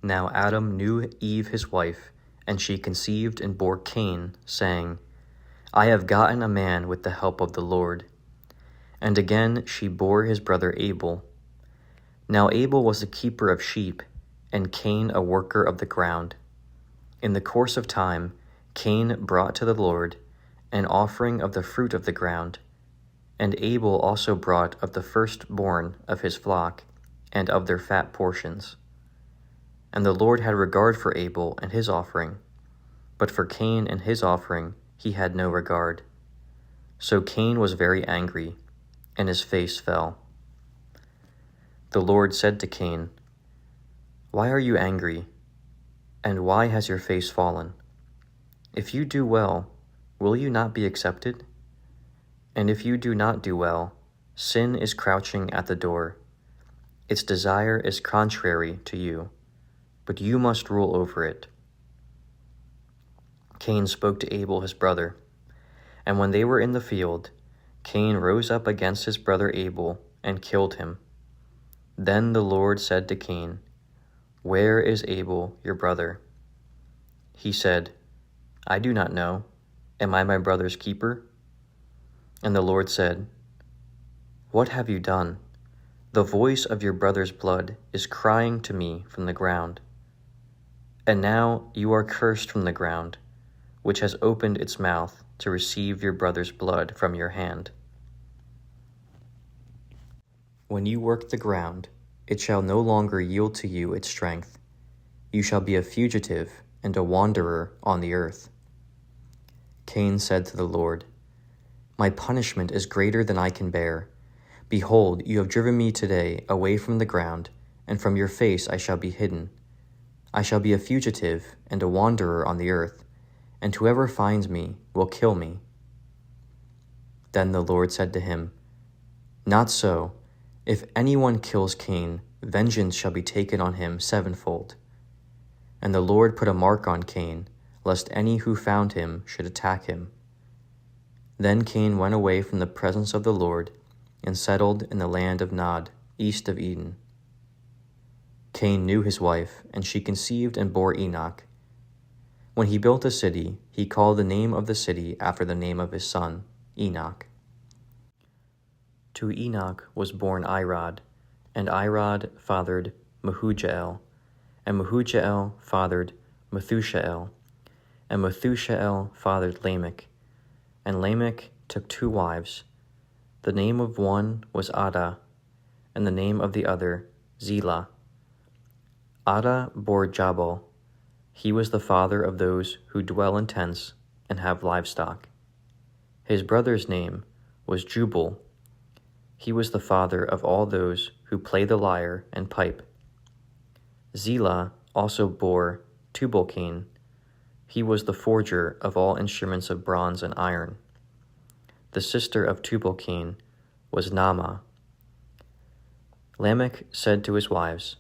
Now Adam knew Eve his wife, and she conceived and bore Cain, saying, I have gotten a man with the help of the Lord. And again she bore his brother Abel. Now Abel was a keeper of sheep, and Cain a worker of the ground. In the course of time, Cain brought to the Lord an offering of the fruit of the ground, and Abel also brought of the firstborn of his flock, and of their fat portions. And the Lord had regard for Abel and his offering, but for Cain and his offering he had no regard. So Cain was very angry, and his face fell. The Lord said to Cain, Why are you angry, and why has your face fallen? If you do well, will you not be accepted? And if you do not do well, sin is crouching at the door. Its desire is contrary to you, but you must rule over it. Cain spoke to Abel his brother, and when they were in the field, Cain rose up against his brother Abel and killed him. Then the Lord said to Cain, Where is Abel your brother? He said, I do not know. Am I my brother's keeper? And the Lord said, What have you done? The voice of your brother's blood is crying to me from the ground. And now you are cursed from the ground, which has opened its mouth to receive your brother's blood from your hand. When you work the ground, it shall no longer yield to you its strength. You shall be a fugitive and a wanderer on the earth. Cain said to the Lord, My punishment is greater than I can bear. Behold, you have driven me today away from the ground, and from your face I shall be hidden. I shall be a fugitive and a wanderer on the earth, and whoever finds me will kill me. Then the Lord said to him, Not so. If anyone kills Cain, vengeance shall be taken on him sevenfold. And the Lord put a mark on Cain, lest any who found him should attack him. Then Cain went away from the presence of the Lord and settled in the land of Nod, east of Eden. Cain knew his wife, and she conceived and bore Enoch. When he built a city, he called the name of the city after the name of his son, Enoch. To Enoch was born Irad, and Irad fathered Mehujael, and Mehujael fathered Methushael, and Methushael fathered Lamech. And Lamech took 2 wives. The name of one was Adah, and the name of the other Zillah. Adah bore Jabal. He was the father of those who dwell in tents and have livestock. His brother's name was Jubal. He was the father of all those who play the lyre and pipe. Zillah also bore Tubal-Cain. He was the forger of all instruments of bronze and iron. The sister of Tubal-Cain was Naamah. Lamech said to his wives,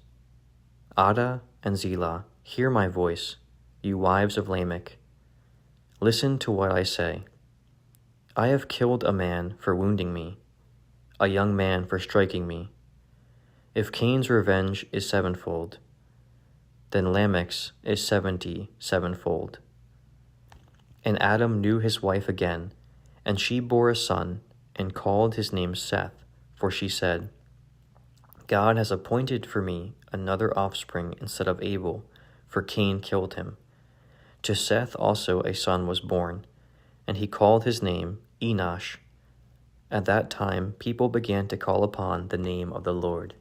Adah and Zillah, hear my voice, you wives of Lamech. Listen to what I say. I have killed a man for wounding me, a young man for striking me. If Cain's revenge is sevenfold, then Lamech's is 77-fold. And Adam knew his wife again, and she bore a son, and called his name Seth, for she said, God has appointed for me another offspring instead of Abel, for Cain killed him. To Seth also a son was born, and he called his name Enosh. At that time people began to call upon the name of the Lord.